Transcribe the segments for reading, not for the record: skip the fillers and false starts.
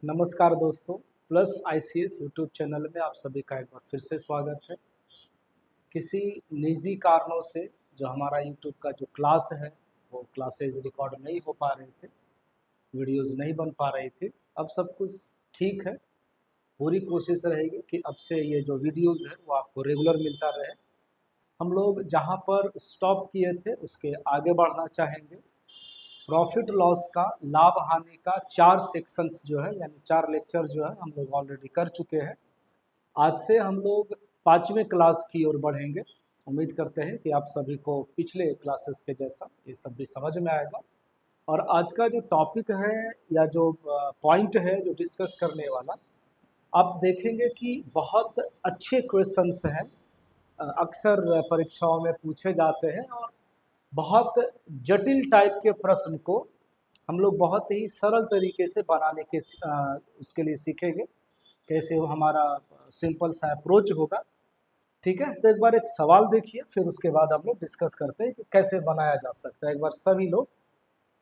नमस्कार दोस्तों। Plus ICS YouTube channel में आप सभी का एक बार फिर से स्वागत है। किसी निजी कारणों से जो हमारा यूट्यूब का जो क्लास है वो क्लासेस रिकॉर्ड नहीं हो पा रहे थे, वीडियोस नहीं बन पा रही थी। अब सब कुछ ठीक है। पूरी कोशिश रहेगी कि अब से ये जो वीडियोस है वो आपको रेगुलर मिलता रहे। हम लोग जहाँ पर स्टॉप किए थे उसके आगे बढ़ना चाहेंगे। प्रॉफिट लॉस का, लाभ हानि का 4 सेक्शंस जो है यानी 4 लेक्चर जो है हम लोग ऑलरेडी कर चुके हैं। आज से हम लोग 5वें क्लास की ओर बढ़ेंगे। उम्मीद करते हैं कि आप सभी को पिछले क्लासेस के जैसा ये सब भी समझ में आएगा। और आज का जो टॉपिक है या जो पॉइंट है जो डिस्कस करने वाला, आप देखेंगे कि बहुत अच्छे क्वेश्चंस हैं। अक्सर परीक्षाओं में पूछे जाते हैं और बहुत जटिल टाइप के प्रश्न को हम लोग बहुत ही सरल तरीके से बनाने के उसके लिए सीखेंगे। कैसे वो हमारा सिंपल सा अप्रोच होगा। ठीक है, तो एक बार एक सवाल देखिए, फिर उसके बाद हम लोग डिस्कस करते हैं कि कैसे बनाया जा सकता है। एक बार सभी लोग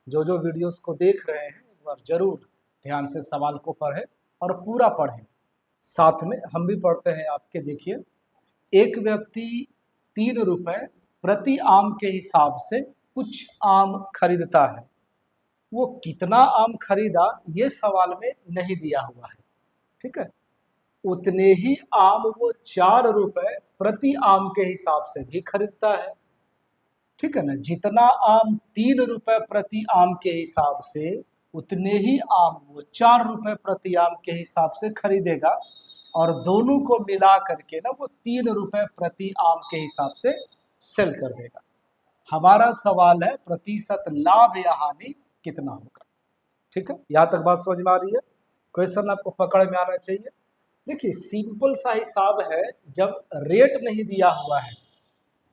जो जो वीडियोस को देख रहे हैं एक बार जरूर ध्यान से सवाल को पढ़ें और पूरा पढ़ें। साथ में हम भी पढ़ते हैं आपके। देखिए, एक व्यक्ति 3 रुपए प्रति आम के हिसाब से कुछ आम खरीदता है। वो कितना आम खरीदा ये सवाल में नहीं दिया हुआ है। ठीक है, उतने ही आम वो 4 रुपए प्रति आम के हिसाब से भी खरीदता है। ठीक है ना, जितना आम 3 रुपए प्रति आम के हिसाब से, उतने ही आम वो 4 रुपए प्रति आम के हिसाब से खरीदेगा और दोनों को मिला करके ना वो 3 रुपए प्रति आम के हिसाब से सेल कर देगा। हमारा सवाल है प्रतिशत लाभ या हानि कितना होगा। ठीक है, यहाँ तक बात समझ में आ रही है? क्वेश्चन आपको पकड़ में आना चाहिए। देखिए, सिंपल सा हिसाब है। जब रेट नहीं दिया हुआ है,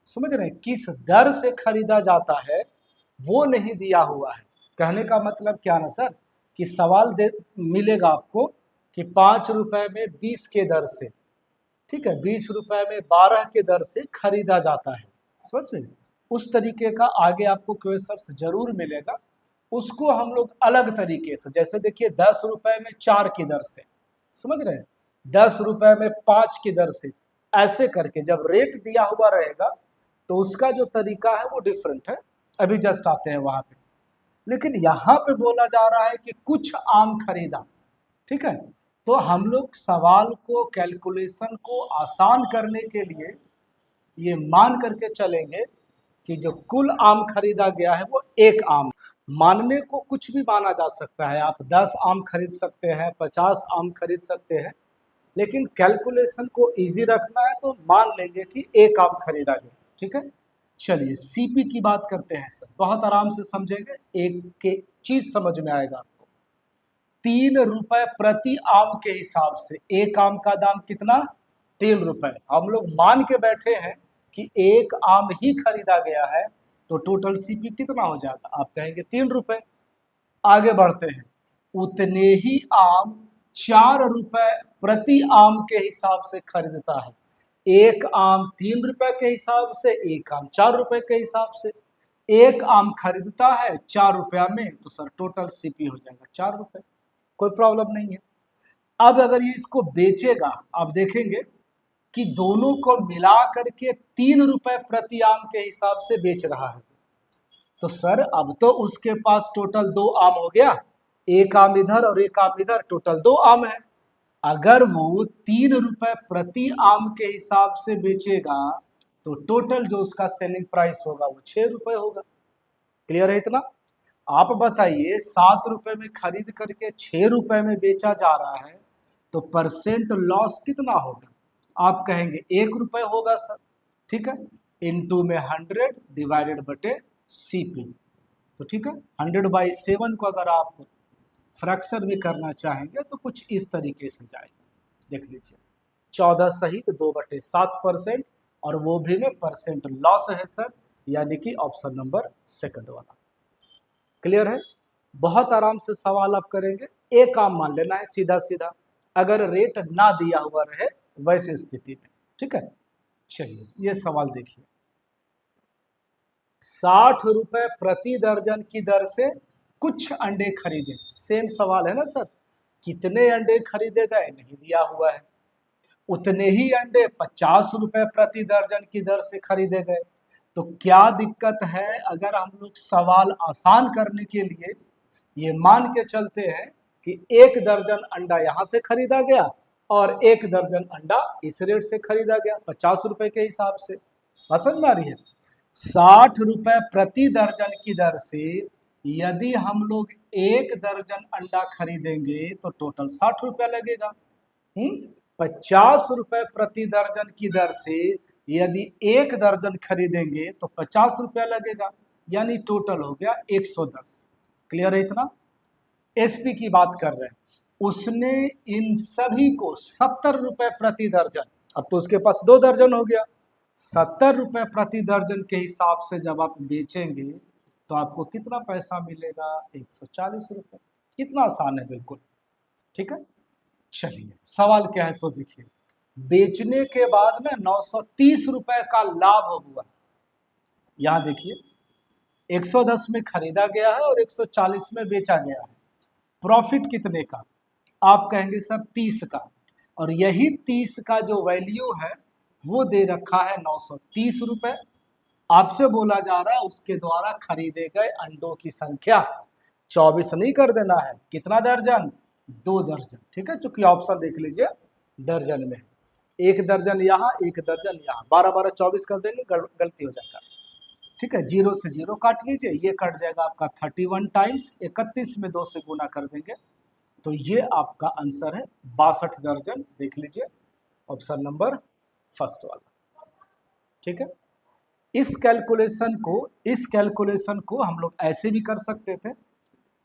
समझ रहे हैं, किस दर से खरीदा जाता है वो नहीं दिया हुआ है। कहने का मतलब क्या ना सर, कि सवाल दे मिलेगा आपको कि 5 रुपए में 20 के दर से, ठीक है, 20 रुपए में 12 के दर से खरीदा जाता है। समझ रहे, उस तरीके का आगे आपको क्वेश्चन जरूर मिलेगा। उसको हम लोग अलग तरीके से, जैसे देखिए 10 रुपए में 4 की दर से, समझ रहे हैं, 10 रुपए में 5 की दर से, ऐसे करके जब रेट दिया हुआ रहेगा तो उसका जो तरीका है वो डिफरेंट है। अभी जस्ट आते हैं वहां पे। लेकिन यहाँ पे बोला जा रहा है कि कुछ आम खरीदा। ठीक है, तो हम लोग सवाल को, कैलकुलेशन को आसान करने के लिए ये मान करके चलेंगे कि जो कुल आम खरीदा गया है वो एक आम। मानने को कुछ भी माना जा सकता है। आप 10 आम खरीद सकते हैं, 50 आम खरीद सकते हैं, लेकिन कैलकुलेशन को इजी रखना है तो मान लेंगे कि एक आम खरीदा गया। ठीक है, चलिए सीपी की बात करते हैं सर। बहुत आराम से समझेंगे, एक के चीज समझ में आएगा आपको। 3 रुपए प्रति आम के हिसाब से एक आम का दाम कितना? 3 रुपए। हम लोग मान के बैठे हैं कि एक आम ही खरीदा गया है, तो टोटल सीपी कितना हो जाएगा? आप कहेंगे 3 रुपए। आगे बढ़ते हैं। उतने ही आम 4 रुपए प्रति आम के हिसाब से खरीदता है। एक आम 3 रुपए के हिसाब से, एक आम 4 रुपए के हिसाब से। एक आम खरीदता है 4 रुपया में, तो सर टोटल सीपी हो जाएगा 4 रुपए। कोई प्रॉब्लम नहीं है। अब अगर ये इसको बेचेगा, आप देखेंगे कि दोनों को मिला करके 3 रुपए प्रति आम के हिसाब से बेच रहा है। तो सर अब तो उसके पास टोटल 2 आम हो गया। एक आम इधर और एक आम इधर, टोटल 2 आम है। अगर वो 3 रुपए प्रति आम के हिसाब से बेचेगा तो टोटल जो उसका सेलिंग प्राइस होगा वो 6 रुपए होगा। क्लियर है इतना? आप बताइए, 7 रुपए में खरीद करके 6 रुपए में बेचा जा रहा है, तो परसेंट लॉस कितना होगा? आप कहेंगे 1 रुपए होगा सर। ठीक है, इनटू में 100 डिवाइडेड बटे सीपी। तो ठीक है, 100/7 को अगर आप फ्रैक्शन भी करना चाहेंगे तो कुछ इस तरीके से जाएगा। देख लीजिए, 14 सहित 2/7%, और वो भी में परसेंट लॉस है सर, यानी कि ऑप्शन नंबर सेकंड वाला। क्लियर है? बहुत आराम से सवाल आप करेंगे। एक आम मान लेना है सीधा सीधा, अगर रेट ना दिया हुआ रहे वैसी स्थिति में। ठीक है, चलिए ये सवाल देखिए। 60 रुपए प्रति दर्जन की दर से कुछ अंडे खरीदे। सेम सवाल है ना सर, कितने अंडे खरीदे गए नहीं दिया हुआ है। उतने ही अंडे 50 रुपए प्रति दर्जन की दर से खरीदे गए। तो क्या दिक्कत है अगर हम लोग सवाल आसान करने के लिए ये मान के चलते हैं कि 1 दर्जन अंडा यहाँ से खरीदा गया और 1 दर्जन अंडा इस रेट से खरीदा गया 50 रुपए के हिसाब से। बात समझ में आ रही है? 60 रुपए प्रति दर्जन की दर से यदि हम लोग 1 दर्जन अंडा खरीदेंगे तो टोटल 60 रुपया लगेगा। 50 रुपए प्रति दर्जन की दर से यदि 1 दर्जन खरीदेंगे तो 50 रुपया लगेगा, यानी टोटल हो गया 110। क्लियर है इतना? एसपी की बात कर रहे हैं, उसने इन सभी को 70 रुपए प्रति दर्जन, अब तो उसके पास 2 दर्जन हो गया, 70 रुपए प्रति दर्जन के हिसाब से जब आप बेचेंगे तो आपको कितना पैसा मिलेगा? 140 रुपए। कितना आसान है, बिल्कुल ठीक है। चलिए सवाल क्या है सो देखिए, बेचने के बाद में 930 रुपए का लाभ हुआ। यहां देखिए 110 में खरीदा गया है और 140 में बेचा गया है। प्रॉफिट कितने का? आप कहेंगे सर 30 का, और यही 30 का जो वैल्यू है वो दे रखा है 930 रुपए। आपसे बोला जा रहा है उसके द्वारा खरीदे गए अंडों की संख्या 24 नहीं कर देना है, कितना दर्जन? 2 दर्जन। ठीक है, चूंकि ऑप्शन देख लीजिए दर्जन में, 1 दर्जन यहाँ 1 दर्जन यहाँ, 12 12 24 कर देंगे, गलती हो जाएगा। ठीक है, 0 से 0 काट लीजिए, ये कट जाएगा आपका 31 टाइम्स 31 में 2 से गुना कर देंगे तो ये आपका आंसर है 62 दर्जन। देख लीजिए ऑप्शन नंबर फर्स्ट वाला। ठीक है, इस कैलकुलेशन को हम लोग ऐसे भी कर सकते थे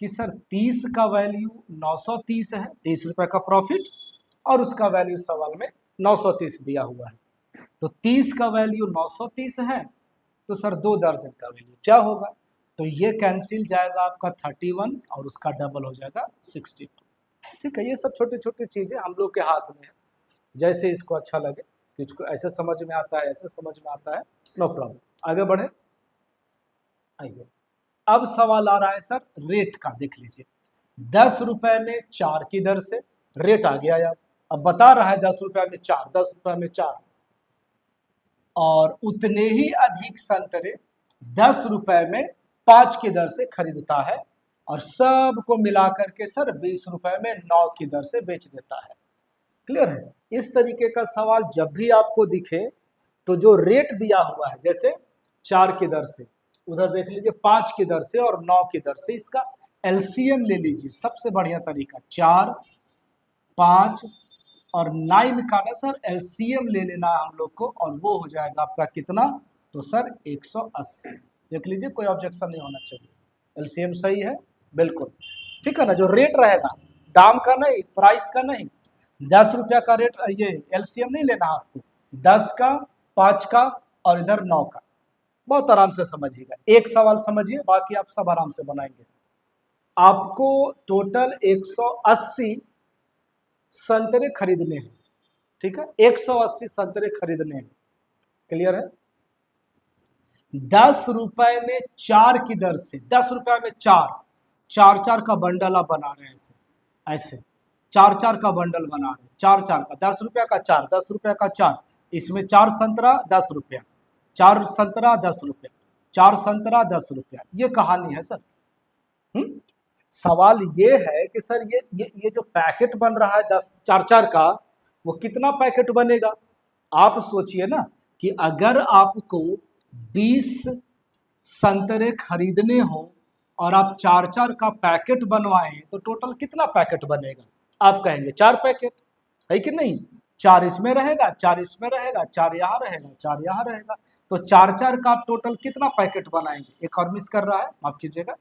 कि सर 30 का वैल्यू 930 है, 30 रुपए का प्रॉफिट, और उसका वैल्यू सवाल में 930 दिया हुआ है, तो 30 का वैल्यू 930 है तो सर 2 दर्जन का वैल्यू क्या होगा? तो ये कैंसिल जाएगा आपका 31 और उसका डबल हो जाएगा 62। ठीक है, ये सब छोटी छोटी चीजें हम लोग के हाथ में है, जैसे इसको अच्छा लगे, किसको ऐसे समझ में आता है, ऐसे समझ में आता है, नो प्रॉब्लम। आगे बढ़े, आइए अब सवाल आ रहा है सर रेट का। देख लीजिए 10 रुपए में 4 की दर से रेट आ गया यार। अब बता रहा है 10 रुपए में 4, 10 रुपए में 4, और उतने ही अधिक संतरे 10 रुपए में 5 की दर से खरीदता है और सबको मिलाकर के सर 20 रुपए में 9 की दर से बेच देता है। क्लियर है? इस तरीके का सवाल जब भी आपको दिखे तो जो रेट दिया हुआ है, जैसे 4 की दर से, उधर देख लीजिए 5 की दर से और 9 की दर से, इसका एलसीएम ले लीजिए, सबसे बढ़िया तरीका 4, 5 और 9 का ना सर एलसीएम ले लेना है हम लोग को, और वो हो जाएगा आपका कितना? तो सर 180। देख लीजिए कोई ऑब्जेक्शन नहीं होना चाहिए, एलसीएम सही है बिल्कुल। ठीक है ना, जो रेट रहेगा दाम का नहीं, प्राइस का नहीं, 10 रुपया का रेट, ये एलसीएम नहीं लेना आपको, 10 का, 5 का और इधर 9 का। बहुत आराम से समझिएगा, एक सवाल समझिए, बाकी आप सब आराम से बनाएंगे। आपको टोटल 180 संतरे खरीदने हैं। ठीक है, 180 संतरे खरीदने हैं। क्लियर है? 10 रुपए में 4 की दर से, 10 रुपए में 4 का बंडल आप बना रहे हैं, ऐसे ऐसे 4 का बंडल बना रहे हैं, 4 का, 10 रुपया का 4, 10 रुपया का 4, इसमें 4 संतरा 10 रुपया, 4 संतरा 10 रुपया, 4 संतरा 10 रुपया, ये कहानी है सर। सवाल ये है कि सर ये जो पैकेट बन रहा है 10 4 का, वो कितना पैकेट बनेगा? आप सोचिए ना कि अगर आपको 20 संतरे खरीदने हो और आप 4 का पैकेट बनवाएं तो टोटल कितना पैकेट बनेगा? आप कहेंगे 4 पैकेट, है कि नहीं? 4 इसमें रहेगा, 4 इसमें रहेगा, 4 यहाँ रहेगा, 4 यहाँ रहेगा, तो 4 का आप टोटल कितना पैकेट बनाएंगे? एक और मिस कर रहा है, माफ कीजिएगा।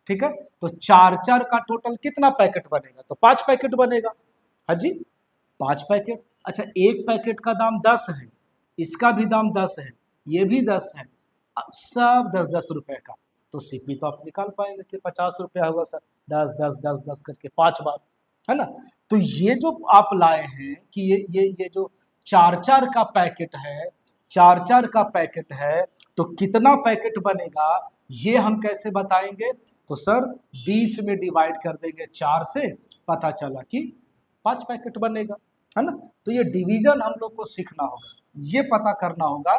ठीक है, तो 4 का टोटल कितना पैकेट बनेगा? तो 5 पैकेट बनेगा। हाँ जी, 5 पैकेट। अच्छा, एक पैकेट का दाम 10 है, इसका भी दाम 10 है, ये भी 10 है, सब 10-10 रुपए का, तो सीपी तो आप निकाल पाएंगे कि 50 रुपया होगा सर, 10-10-10-10 करके 5 बार, है ना? तो ये जो आप लाए हैं कि ये जो 4 का पैकेट है, 4 का पैकेट है, तो कितना पैकेट बनेगा ये हम कैसे बताएंगे? तो सर 20 में डिवाइड कर देंगे 4 से, पता चला कि 5 पैकेट बनेगा, है ना। तो ये डिवीजन हम लोग को सीखना होगा, ये पता करना होगा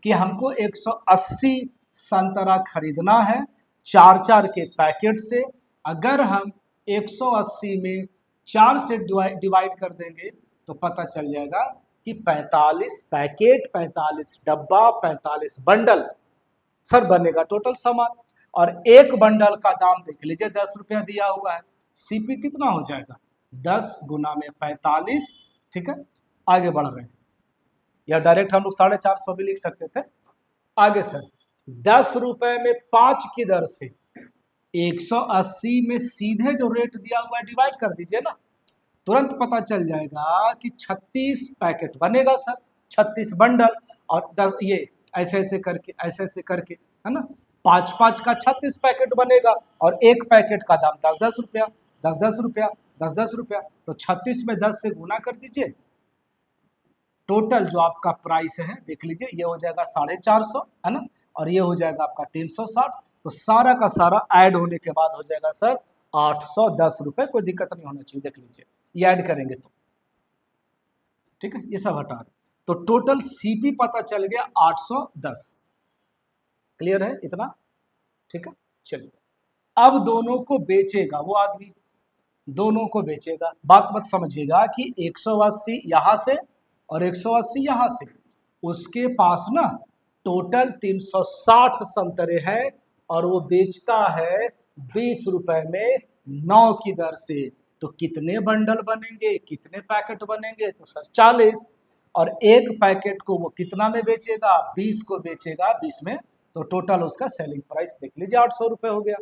कि हमको 180 संतरा खरीदना है 4-4 के पैकेट से। अगर हम 180 में 4 से डिवाइड कर देंगे तो पता चल जाएगा कि 45 पैकेट, 45 डब्बा, 45 बंडल सर बनेगा टोटल सामान। और एक बंडल का दाम देख लीजिए 10 रुपया दिया हुआ है, सीपी कितना हो जाएगा 10 गुना में 45, ठीक है। आगे बढ़ रहे हैं, या डायरेक्ट हम लोग 450 भी लिख सकते थे। आगे सर 10 रुपए में 5 की दर से 180 में सीधे जो रेट दिया हुआ है डिवाइड कर दीजिए ना, तुरंत पता चल जाएगा कि 36 पैकेट बनेगा सर, 36 बंडल। और 10 ये ऐसे ऐसे करके है ना, 5-5 का 36 पैकेट बनेगा और एक पैकेट का दाम 10-10 रुपया, 10-10 रुपया, 10-10 रुपया। तो 36 में 10 से गुना कर दीजिए, टोटल जो आपका प्राइस है देख लीजिए, ये हो जाएगा 450, है ना, और ये हो जाएगा आपका 360। तो सारा का सारा ऐड होने के बाद हो जाएगा सर 810 रुपए। कोई दिक्कत नहीं होना चाहिए, देख लीजिए ये ऐड करेंगे तो, ठीक है, ये सब हटा रहे। तो टोटल सीपी पता चल गया 810। क्लियर है इतना, ठीक है। चलिए अब दोनों को बेचेगा वो आदमी, दोनों को बेचेगा। बात मत समझिएगा कि 180 यहां से और 180 यहां से, उसके पास ना टोटल 360 संतरे हैं और वो बेचता है 20 रुपए में 9 की दर से। तो कितने बंडल बनेंगे, कितने पैकेट बनेंगे, तो सर 40। और एक पैकेट को वो कितना में बेचेगा, 20 को बेचेगा 20 में। तो टोटल उसका सेलिंग प्राइस देख लीजिए 800 रुपए हो गया।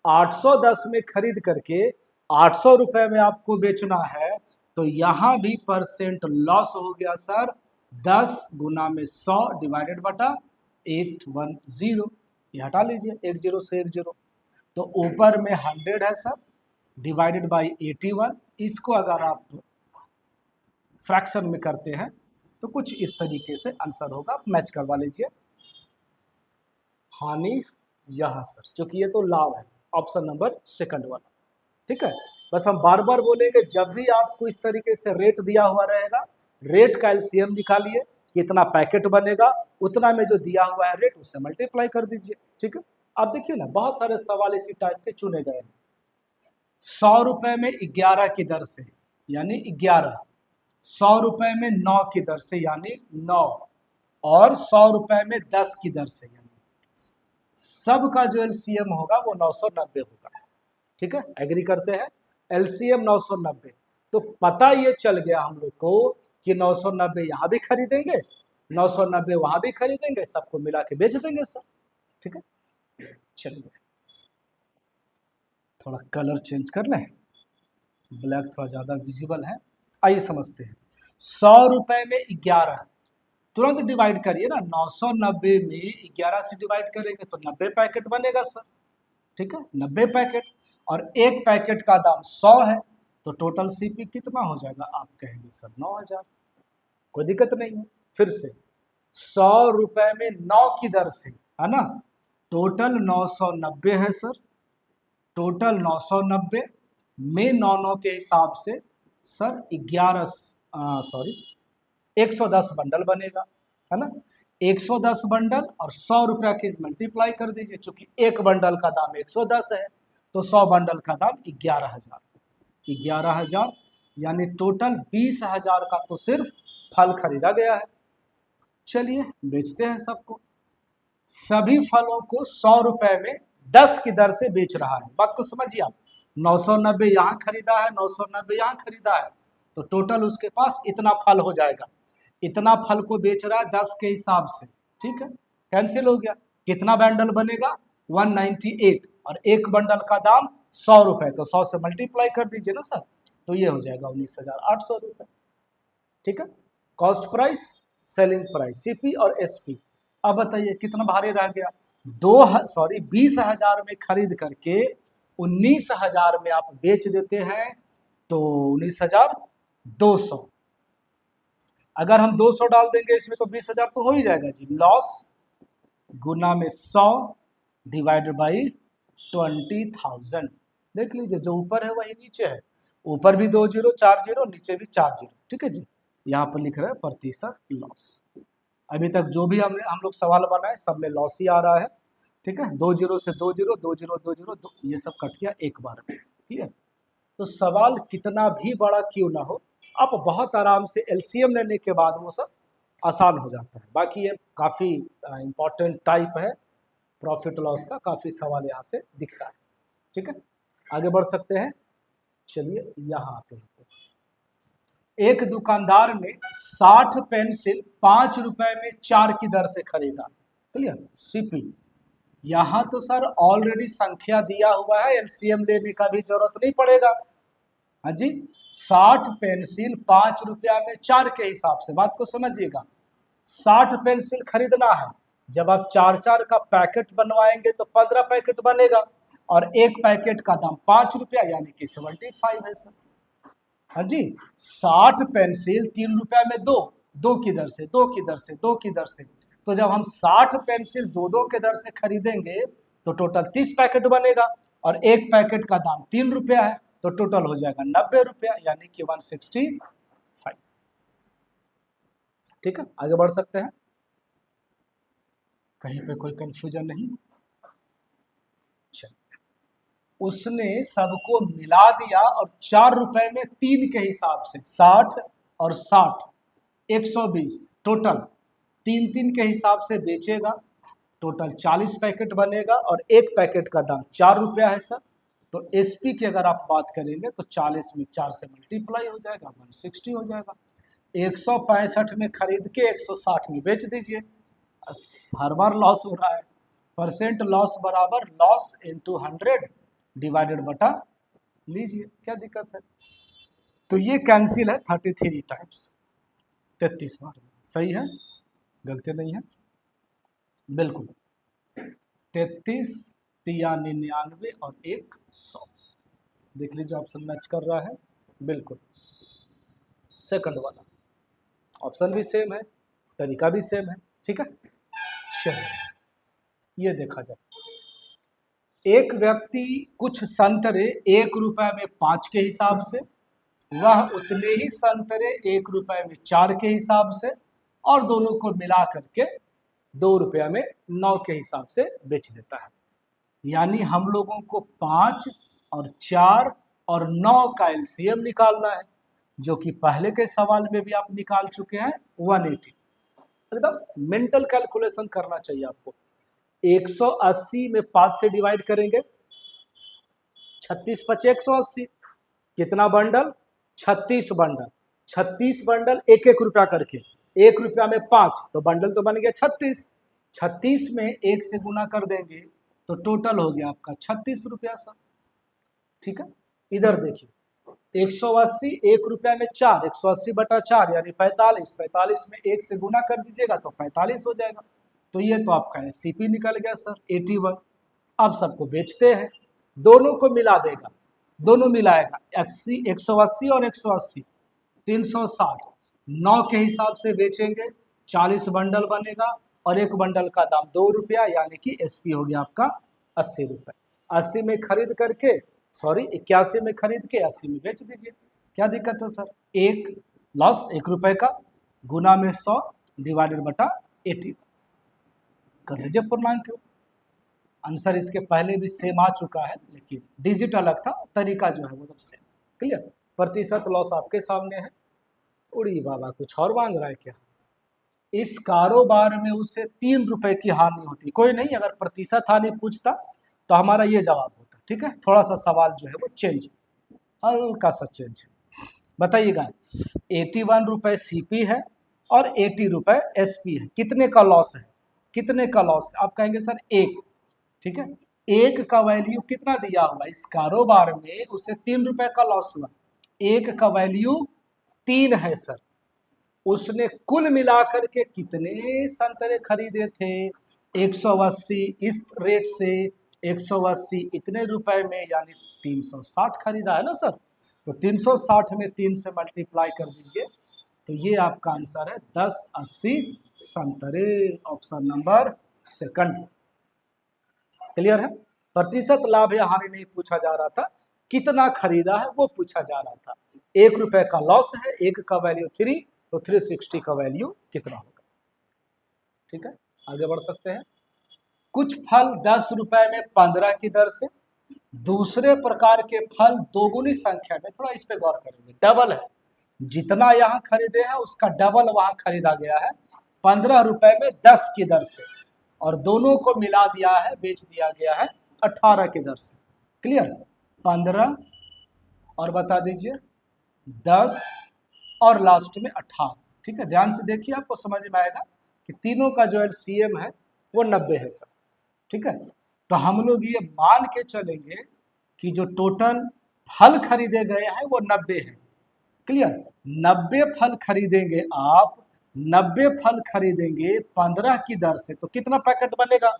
810 में खरीद करके 800 रुपए में आपको बेचना है, तो यहां भी परसेंट लॉस हो गया सर। 10 गुना में 100 डिवाइडेड बटा 810, ये हटा लीजिए, 1 0 से 1 0। तो ऊपर में 100 है सर, डिवाइडेड बाई 81। इसको अगर आप फ्रैक्शन में करते हैं तो कुछ इस तरीके से आंसर होगा, आप मैच करवा लीजिए। हानि यहां सर, क्योंकि ये तो लाभ है, ऑप्शन नंबर सेकंड वाला, ठीक है। बस हम बार बार बोलेंगे, जब भी आपको इस तरीके से रेट दिया हुआ रहेगा, रेट का एलसीएम निकालिए, कितना पैकेट बनेगा उतना में जो दिया हुआ है रेट उससे मल्टीप्लाई कर दीजिए, ठीक है। आप देखिए ना, बहुत सारे सवाल इसी टाइप के चुने गए हैं। 100 रुपए में 11 की दर से यानी 11, 100 रुपए में 9 की दर से यानी 9, और 100 रुपए में 10 की दर से यानी, सबका जो एलसीएम होगा वो 990 होगा, ठीक है। एग्री करते हैं, एलसीएम 990। तो पता ये चल गया हम लोग को कि 990 यहां भी खरीदेंगे, 990 वहां भी खरीदेंगे, सबको मिला के बेच देंगे सर, ठीक है। चलिए थोड़ा कलर चेंज कर लें, ब्लैक थोड़ा ज्यादा विजिबल है। आइए समझते हैं। 100 रुपए में 11, तुरंत डिवाइड करिए ना, 990 में 11 से डिवाइड करेंगे तो 90 पैकेट बनेगा सर, ठीक है, 90 पैकेट। और एक पैकेट का दाम 100 है, तो टोटल सीपी कितना हो जाएगा, आप कहेंगे सर 9000। कोई दिक्कत नहीं है, फिर से 100 रुपए में 9 की दर से, है ना, टोटल 990 है सर, टोटल 990 में 9 के हिसाब से सर 110 बंडल बनेगा, है ना। 110 बंडल और 100 रुपया के मल्टीप्लाई कर दीजिए, चूंकि एक बंडल का दाम 110 है, तो 100 बंडल का दाम 11,000, 11,000 यानी टोटल 20,000 का तो सिर्फ फल खरीदा गया है। चलिए बेचते हैं सबको। सभी फलों को 100 रुपए में 10 की दर से बेच रहा है, बात को समझिए आप। 990 यहाँ खरीदा है, 990 यहाँ खरीदा है, तो टोटल उसके पास इतना फल हो जाएगा। इतना फल को बेच रहा है 10 के हिसाब से, ठीक है, कैंसिल हो गया। कितना बंडल बनेगा 198, और एक बंडल का दाम 100 रुपए, तो 100 से मल्टीप्लाई कर दीजिए ना सर, तो ये हो जाएगा 19,800 रुपए, ठीक है। Cost price, selling price, CP और एसपी। अब बताइए कितना भारी रह गया, 20,000 में खरीद करके 19,000 में आप बेच देते हैं, तो 19,200। अगर हम 200 डाल देंगे इसमें तो 20,000 तो हो ही जाएगा जी। लॉस गुना में 100 डिवाइडेड बाई 20,000, देख लीजिए, जो ऊपर है वही नीचे है, ऊपर भी 2 जीरो 4 जीरो, नीचे भी 4 जीरो, ठीक है जी। यहाँ पर लिख रहे हैं प्रतिशत लॉस। अभी तक जो भी हम लोग सवाल बनाए सब में लॉस ही आ रहा है, ठीक है। 2 जीरो से 2 जीरो, 2 जीरो 2 जीरो, ये सब कट गया एक बार में, ठीक है। तो सवाल कितना भी बड़ा क्यों ना हो, आप बहुत आराम से एलसीएम लेने के बाद वो सब आसान हो जाता है। बाकी ये काफ़ी इम्पोर्टेंट टाइप है प्रॉफिट लॉस का, काफ़ी सवाल यहाँ से दिखता है, ठीक है। आगे बढ़ सकते हैं, चलिए यहाँ आते हैं। एक दुकानदार ने 60 पेंसिल 5 रुपए में 4 की दर से खरीदा, क्लियर, सीपी। यहाँ तो सर ऑलरेडी संख्या दिया हुआ है, एलसीएम लेने का भी जरूरत नहीं पड़ेगा। हाँ जी, 60 पेंसिल 5 रुपया में 4 के हिसाब से, बात को समझिएगा। 60 पेंसिल खरीदना है, जब आप 4-4 का पैकेट बनवाएंगे तो 15 पैकेट बनेगा, और एक पैकेट का दाम 5 रुपया, यानी कि 75 है सर। हाँ जी, 60 पेंसिल 3 रुपया में दो, दो की दर से, दो की दर से, दो की दर से। तो जब हम 60 पेंसिल दो दो के दर से खरीदेंगे तो टोटल 30 पैकेट बनेगा, और एक पैकेट का दाम 3 रुपया है, तो टोटल हो जाएगा 90 रुपया, यानी कि 165। ठीक है, आगे बढ़ सकते हैं, कहीं पे कोई कंफ्यूजन नहीं। चलिए, उसने सबको मिला दिया और 4 रुपए में 3 के हिसाब से, 60 और 60 120, टोटल 3-3 के हिसाब से बेचेगा। टोटल 40 पैकेट बनेगा, और एक पैकेट का दाम 4 रुपया है सर। तो एसपी की अगर आप बात करेंगे तो 40 में 4 से मल्टीप्लाई हो जाएगा, 160 हो जाएगा। 165 में खरीद के 160 में बेच दीजिए, हर बार लॉस हो रहा है। परसेंट लॉस बराबर लॉस इंटू 100 डिवाइडेड बटा लीजिए, क्या दिक्कत है। तो ये कैंसिल है 33 टाइम्स, 33 बार, सही है, गलती नहीं है, बिल्कुल। 33 तिया 99 और 1 100, देख लीजिए ऑप्शन मैच कर रहा है, बिल्कुल सेकंड वाला ऑप्शन भी सेम है, तरीका भी सेम है, ठीक है। चलिए ये देखा जाए, एक व्यक्ति कुछ संतरे 1 रुपए में 5 के हिसाब से, वह उतने ही संतरे 1 रुपए में 4 के हिसाब से, और दोनों को मिला करके 2 रुपया में 9 के हिसाब से बेच देता है। यानी हम लोगों को 5 और 4 और 9 का एलसीएम निकालना है, जो कि पहले के सवाल में भी आप निकाल चुके हैं 180। एकदम मेंटल कैलकुलेशन करना चाहिए आपको। 180 में 5 से डिवाइड करेंगे, 36 पचे 180, कितना बंडल, 36 बंडल, 36 बंडल 1-1 रुपया करके, 1 रुपया में 5, तो बंडल तो बन गया 36। 36 में 1 से गुना कर देंगे तो टोटल हो गया आपका 36 रुपया सर, ठीक है। इधर देखिए, 180 1 रुपया में 4, 180 बटा 4 यानी 45, 45 में 1 से गुना कर दीजिएगा तो 45 हो जाएगा। तो ये तो आपका सीपी निकल गया सर 81। अब सबको बेचते हैं, दोनों को मिला देगा, दोनों मिलाएगा 80, 180 और 180, 360, 9 के हिसाब से बेचेंगे, 40 बंडल बनेगा, और एक बंडल का दाम 2 रुपया, यानी कि एसपी हो गया आपका 80 रुपये। 80 में खरीद करके, सॉरी 81 में खरीद के 80 में बेच दीजिए, क्या दिक्कत है सर। एक लॉस 1 रुपए का, गुना में 100 डिवाइडेड बटा 80 कर लीजिए पूर्णांक। आंसर इसके पहले भी सेम आ चुका है, लेकिन डिजिट अलग था, तरीका जो है वो तो सेम, क्लियर। प्रतिशत लॉस आपके सामने है। उड़ी बाबा, कुछ और मांग रहा है क्या। इस कारोबार में उसे 3 रुपए की हानि होती, कोई नहीं, अगर प्रतिशत हानि पूछता तो हमारा ये जवाब होता, ठीक है। थोड़ा सा सवाल जो है वो चेंज, हल्का सा चेंज है। बताइएगा, 81 रुपए सीपी है और 80 रुपए एसपी है, कितने का लॉस है, कितने का लॉस है। आप कहेंगे सर 1, ठीक है। 1 का वैल्यू कितना दिया हुआ, इस कारोबार में उसे 3 रुपए का लॉस हुआ, 1 का वैल्यू 3 है सर। उसने कुल मिलाकर के कितने संतरे खरीदे थे, 180 इस रेट से, 180 इतने रुपए में, यानी 360 खरीदा है ना सर। तो 360 में 3 से मल्टीप्लाई कर दीजिए, तो ये आपका आंसर है 1080 संतरे, ऑप्शन नंबर सेकंड। क्लियर है। प्रतिशत लाभ या हानि नहीं पूछा जा रहा था, कितना खरीदा है वो पूछा जा रहा था। 1 रुपए का लॉस है, 1 का वैल्यू 3, तो 360 का वैल्यू कितना होगा। ठीक है, आगे बढ़ सकते हैं। कुछ फल 10 रुपए में 15 की दर से, दूसरे प्रकार के फल दोगुनी संख्या में, थोड़ा इस पे गौर करेंगे, डबल है, जितना यहाँ खरीदे हैं उसका डबल वहां खरीदा गया है 15 रुपए में 10 की दर से, और दोनों को मिला दिया है, बेच दिया गया है 18 की दर से। क्लियर, 15 और बता दीजिए 10 और लास्ट में 18। ठीक है, ध्यान से देखिए, आपको समझ में आएगा कि तीनों का जो एलसीएम है वो 90 है सर। ठीक है, तो हम लोग ये मान के चलेंगे कि जो टोटल फल खरीदे गए हैं वो 90 है। क्लियर, 90 फल खरीदेंगे आप, 90 फल खरीदेंगे 15 की दर से, तो कितना पैकेट बनेगा,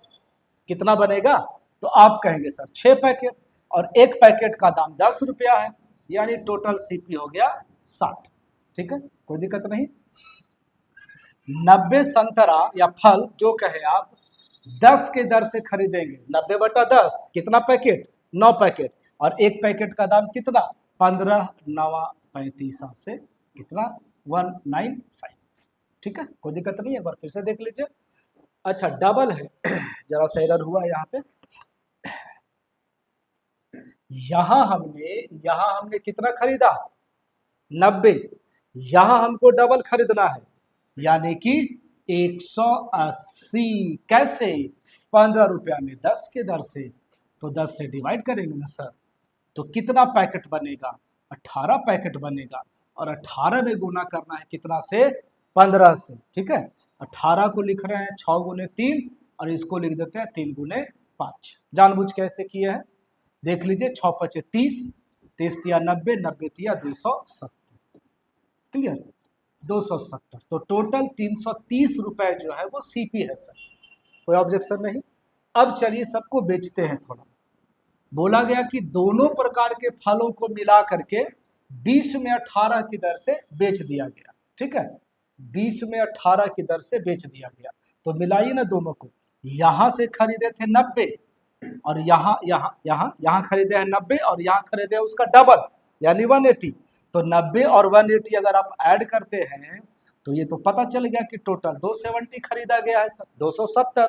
कितना बनेगा, तो आप कहेंगे सर 6 पैकेट, और एक पैकेट का दाम 10 रुपया है, यानी टोटल सीपी हो गया 60। ठीक है, कोई दिक्कत नहीं। 90 संतरा या फल जो कहे आप 10 के दर से खरीदेंगे, 90 बटा 10 कितना पैकेट, 9 पैकेट, और एक पैकेट का दाम कितना, 15 9 35 से कितना 195। ठीक है, कोई दिक्कत नहीं है, एक बार फिर से देख लीजिए। अच्छा, डबल है, जरा सा एरर हुआ यहाँ पे। यहाँ हमने कितना खरीदा, 90, यहाँ हमको डबल खरीदना है, यानी कि 180। कैसे, 15 रुपया में 10 के दर से, तो 10 से डिवाइड करेंगे ना सर, तो कितना पैकेट बनेगा, 18 पैकेट बनेगा, और 18 में गुना करना है कितना से, 15 से। ठीक है, 18 को लिख रहे हैं 6 गुने 3, और इसको लिख देते हैं 3 गुने 5। जानबूझ कैसे किए हैं, देख लीजिए, 6 पचे 30, 30 तिया 90, 90 तिया 270। क्लियर, 270, तो टोटल 330 रुपए जो है वो सीपी है सर, कोई ऑब्जेक्शन नहीं। अब चलिए सबको बेचते हैं थोड़ा। बोला गया कि दोनों प्रकार के फलों को मिला करके 20 में 18 की दर से बेच दिया गया। ठीक है, 20 में 18 की दर से बेच दिया गया, तो मिलाइए ना दोनों को, यहां से खरीदे थे 90, और यहाँ खरीदे हैं 90, और यहाँ खरीदे हैं उसका डबल यानी 180, तो 90 और 180 अगर आप ऐड करते हैं तो ये तो पता चल गया कि टोटल 270 खरीदा गया है सर, 270।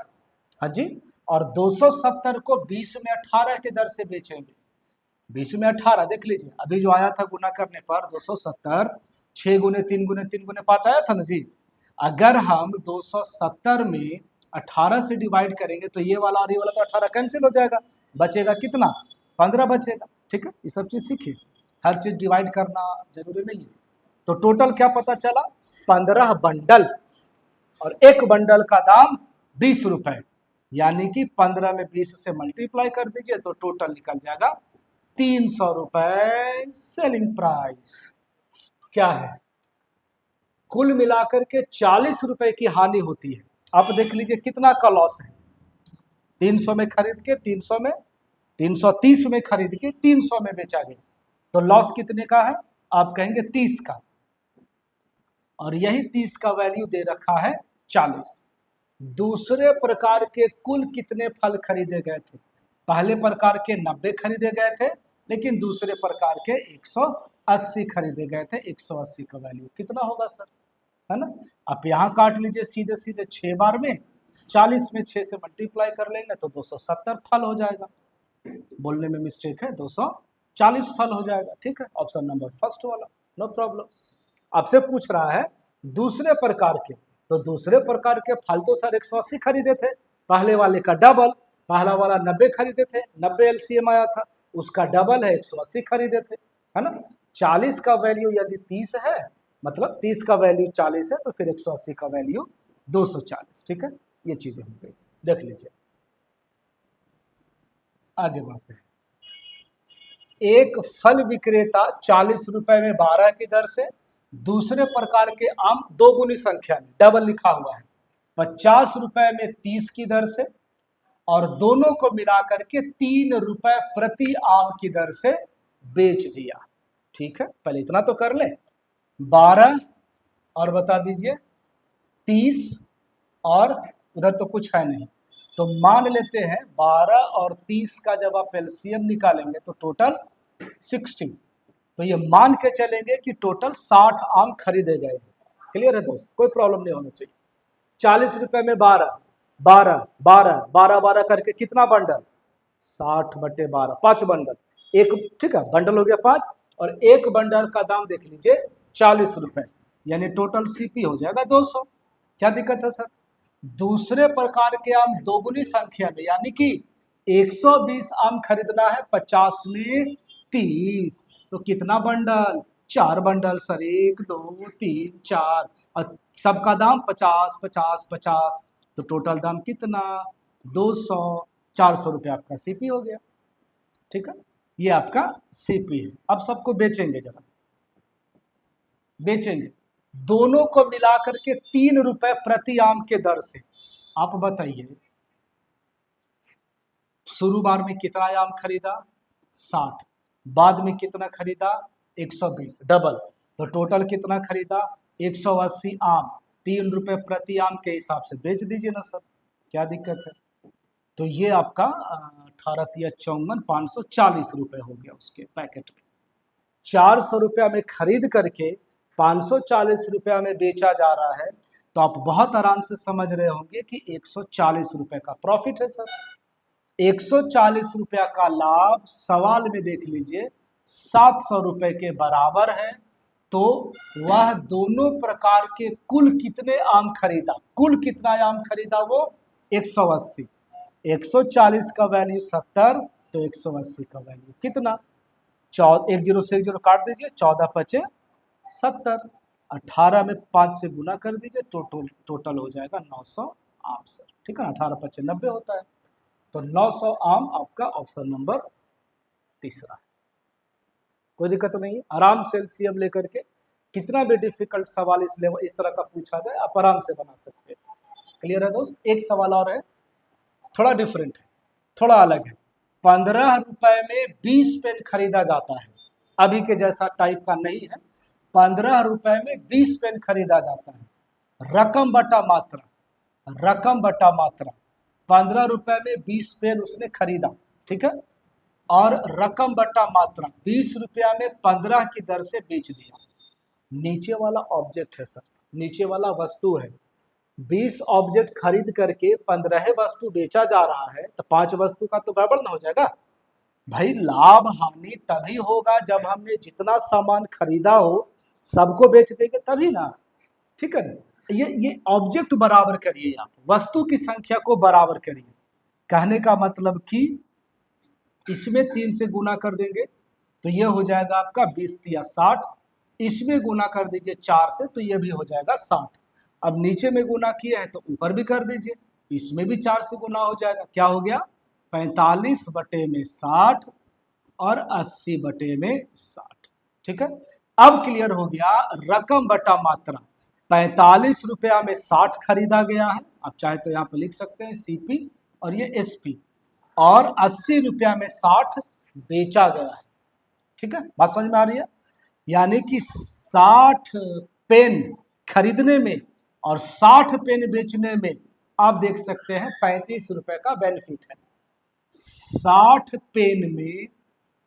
हाँ जी, और 270 को 20 में 18 के दर से बेचेंगे, 20 में 18 देख लीजिए, अभी जो आया था गुना करने पर 270, 6 गुने 3 गुने 3 गुने 5 आया था ना जी। अगर हम 270 में 18 से डिवाइड करेंगे तो ये वाला और ये वाला तो 18 कैंसिल हो जाएगा, बचेगा कितना, 15 बचेगा। ठीक है, ये सब चीज सीखिए, हर चीज डिवाइड करना जरूरी नहीं है। तो टोटल क्या पता चला, 15 बंडल, और एक बंडल का दाम 20 रुपए, यानी कि 15 में 20 से मल्टीप्लाई कर दीजिए तो टोटल निकल जाएगा 300 रुपए सेलिंग प्राइस। क्या है, कुल मिलाकर के 40 रुपए की हानि होती है। आप देख लीजिए कितना का लॉस है, 300 में खरीद के 300 में 330 में खरीद के 300 में बेचा गया, तो लॉस कितने का है, आप कहेंगे 30 का, और यही 30 का वैल्यू दे रखा है 40। दूसरे प्रकार के कुल कितने फल खरीदे गए थे, पहले प्रकार के 90 खरीदे गए थे, लेकिन दूसरे प्रकार के 180 खरीदे गए थे। 180 का वैल्यू कितना होगा सर, है ना। आप यहाँ काट लीजिए सीधे सीधे 6 बार में, 40 में 6 से मल्टीप्लाई कर लेंगे तो 270 फल हो जाएगा, बोलने में मिस्टेक है, 240 फल हो जाएगा। ठीक है, ऑप्शन नंबर फर्स्ट वाला, नो प्रॉब्लम। आपसे पूछ रहा है दूसरे प्रकार के, तो दूसरे प्रकार के फल तो सर 180 खरीदे थे, पहले वाले का डबल, पहला वाला 90 खरीदे थे, 90 एलसीएम आया था, उसका डबल है 180 खरीदे थे, है ना। 40 का वैल्यू यदि 30 है, मतलब 30 का वैल्यू 40 है, तो फिर 180 का वैल्यू 240। ठीक है, ये चीजें हो गई, देख लीजिए। आगे बढ़ते हैं। एक फल विक्रेता 40 रुपए में 12 की दर से दूसरे प्रकार के आम दोगुनी संख्या में, डबल लिखा हुआ है, 50 रुपए में 30 की दर से, और दोनों को मिलाकर के 3 रुपए प्रति आम की दर से बेच दिया। ठीक है, पहले इतना तो कर ले, 12 और बता दीजिए 30, और उधर तो कुछ है नहीं, तो मान लेते हैं 12 और 30 का जब आप एलसीएम निकालेंगे तो टोटल 60। तो ये मान के चलेंगे कि टोटल 60 आम खरीदे गए। क्लियर है दोस्त, कोई प्रॉब्लम नहीं होना चाहिए। 40 रुपए में 12 12 12 12 12 करके कितना बंडल, 60/12, 5 बंडल एक, ठीक है, बंडल हो गया 5, और एक बंडल का दाम देख लीजिए 40 रुपए, यानी टोटल सीपी हो जाएगा 200। क्या दिक्कत है सर? दूसरे प्रकार के आम दोगुनी संख्या में, यानी कि 120 आम खरीदना है, 50 में 30, तो कितना बंडल, 4 बंडल सर, 1 2 3 4, और सबका दाम 50 50 50, तो टोटल दाम कितना, 200, 400 रुपये आपका सीपी हो गया। ठीक है, ये आपका सीपी है। अब सबको बेचेंगे, जरा बेचेंगे, दोनों को मिलाकर के 3 रुपए प्रति आम के दर से। आप बताइए, शुरू बार में कितना आम खरीदा, 60, बाद में कितना खरीदा, 120, डबल, तो टोटल कितना खरीदा, 180 आम, 3 रुपए प्रति आम के हिसाब से बेच दीजिए ना सर, क्या दिक्कत है? तो ये आपका 18 × 540 रुपए हो गया उसके पैकेट में। 400 रुपया में खरीद करके 540 रुपया में बेचा जा रहा है, तो आप बहुत आराम से समझ रहे होंगे कि 140 रुपए का प्रॉफिट है सर। 140 रुपया का लाभ सवाल में देख लीजिए 700 रुपए के बराबर है। तो वह दोनों प्रकार के कुल कितने आम खरीदा, कुल कितना आम खरीदा, वो 180। 140 का वैल्यू 70, तो 180 का वैल्यू कितना, 10 से 10 काट दीजिए, 14 पचे 70, 18 में 5 से गुना कर दीजिए, टोटल हो जाएगा 900 आम सर। ठीक है ना, 18 पचे 90 होता है, तो 900 आम आपका ऑप्शन नंबर तीसरा है। कोई दिक्कत नहीं है, आराम से एलसीएम लेकर के कितना भी डिफिकल्ट सवाल इस तरह का पूछा जाए आप आराम से बना सकते हैं। क्लियर है दोस्त? एक सवाल और है, थोड़ा डिफरेंट है, थोड़ा अलग है। 15 रुपए में 20 पेन खरीदा जाता है, अभी के जैसा टाइप का नहीं है। 15 रुपए में 20 पेन खरीदा जाता है, रकम बटा मात्रा, रकम बटा मात्रा। 15 रुपए में 20 पेन उसने खरीदा, ठीक है, और रकम बटा मात्रा 20 रुपया में 15 की दर से बेच दिया। नीचे वाला ऑब्जेक्ट है सर, नीचे वाला वस्तु है, 20 ऑब्जेक्ट खरीद करके 15 वस्तु बेचा जा रहा है, तो 5 वस्तु का तो गड़बड़ ना हो जाएगा भाई। लाभ हानि तभी होगा जब हमने जितना सामान खरीदा हो सबको बेच देंगे तभी ना, ठीक है ना। ये ऑब्जेक्ट बराबर करिए, आप वस्तु की संख्या को बराबर करिए। कहने का मतलब कि इसमें 3 से गुना कर देंगे तो ये हो जाएगा आपका 20 या 60, इसमें गुना कर दीजिए 4 से तो ये भी हो जाएगा 60। अब नीचे में गुना किया है तो ऊपर भी कर दीजिए, इसमें भी 4 से गुना हो जाएगा, क्या हो गया 45/60 और 80/60। ठीक है, अब क्लियर हो गया, रकम बटा मात्रा। 45 रुपया में 60 खरीदा गया है, आप चाहे तो यहाँ पर लिख सकते हैं सीपी और ये एसपी, और 80 रुपया में 60 बेचा गया है। ठीक है, बात समझ में आ रही है? यानी कि 60 पेन खरीदने में और 60 पेन बेचने में आप देख सकते हैं 35 रुपए का बेनिफिट है। 60 पेन में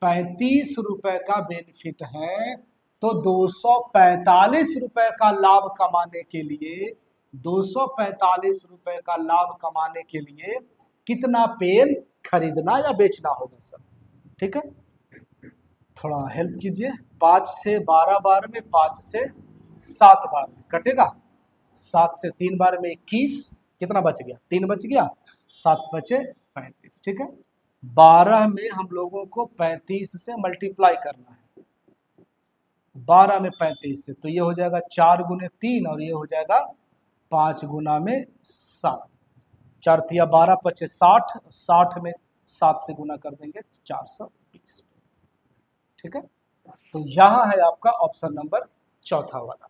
35 रुपए का बेनिफिट है, तो 245 रुपए का लाभ कमाने के लिए, 245 रुपए का लाभ कमाने के लिए कितना पेन खरीदना या बेचना होगा सर? ठीक है, थोड़ा हेल्प कीजिए। 5 से 12 बार में, 5 से 7 बार में कटेगा, 7 से 3 बार में 21, कितना बच गया, 3 बच गया, 7 बचे 35। ठीक है, 12 में हम लोगों को 35 से मल्टीप्लाई करना है, 12 में 35 से, तो ये हो जाएगा 4 गुने 3 और ये हो जाएगा 5 गुना में 7, 4 तिया 12 पचे 60, 60 में 7 से गुना कर देंगे 420। ठीक है, तो यहाँ है आपका ऑप्शन नंबर चौथा वाला।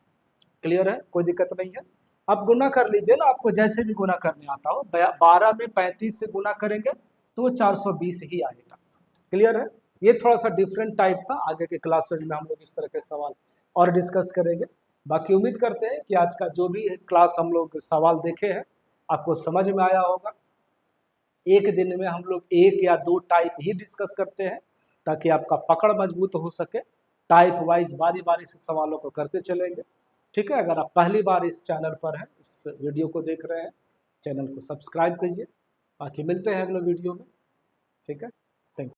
क्लियर है, कोई दिक्कत नहीं है। आप गुना कर लीजिए ना, आपको जैसे भी गुना करने आता हो। 12 में 35 से गुना करेंगे तो वो 420 ही आएगा। क्लियर है, ये थोड़ा सा डिफरेंट टाइप था। आगे के क्लासेज में हम लोग इस तरह के सवाल और डिस्कस करेंगे। बाकी उम्मीद करते हैं कि आज का जो भी क्लास हम लोग सवाल देखे हैं आपको समझ में आया होगा। एक दिन में हम लोग 1 या 2 टाइप ही डिस्कस करते हैं, ताकि आपका पकड़ मजबूत हो सके। टाइप वाइज बारी बारी से सवालों को करते चलेंगे। ठीक है, अगर आप पहली बार इस चैनल पर हैं, इस वीडियो को देख रहे हैं, चैनल को सब्सक्राइब कीजिए। बाकी मिलते हैं अगले वीडियो में। ठीक है।